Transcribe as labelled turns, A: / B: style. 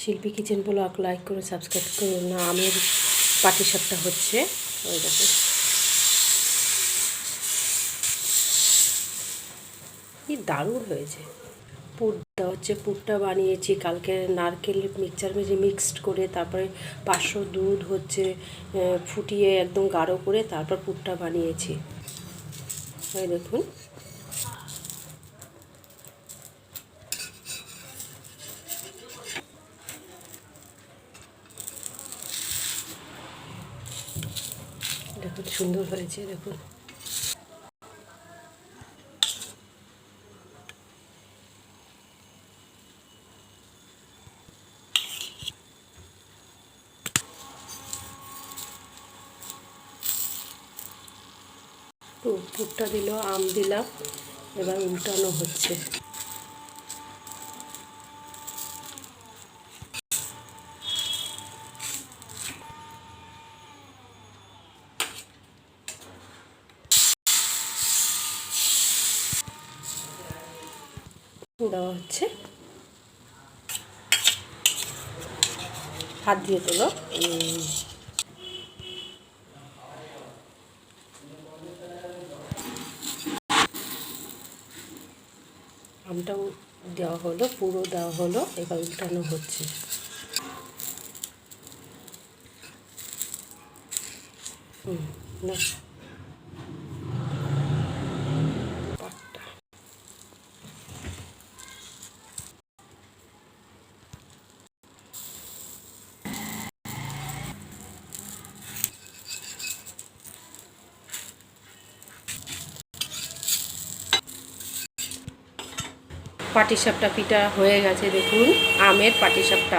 A: শিল্পী kitchen blog like করে subscribe করুন না। আমের পাটিসাপটা হচ্ছে, ওই দেখো কি দারুণ হয়েছে। পুরটা হচ্ছে, পুরটা বানিয়েছি কালকে নারকেল মিক্সচার ভেজে মিক্সড করে, তারপরে 500 দুধ হচ্ছে ফুটিয়ে একদম গাঢ় করে তারপর পুরটা বানিয়েছি। ওই দেখুন দেখুন সুন্দর হয়েছে। দেখুন পুরটা দিল, আম দিলাম, এবার উল্টানো হচ্ছে। দেওয়া হচ্ছে, হাত দিয়ে তোলো। আমটাও দেওয়া হলো, পুরো দেওয়া হলো, এবার উল্টানো হচ্ছে। না পাটটা পাটিসাপটা পিঠা হয়ে গেছে। দেখুন আমের পাটিসাপটা।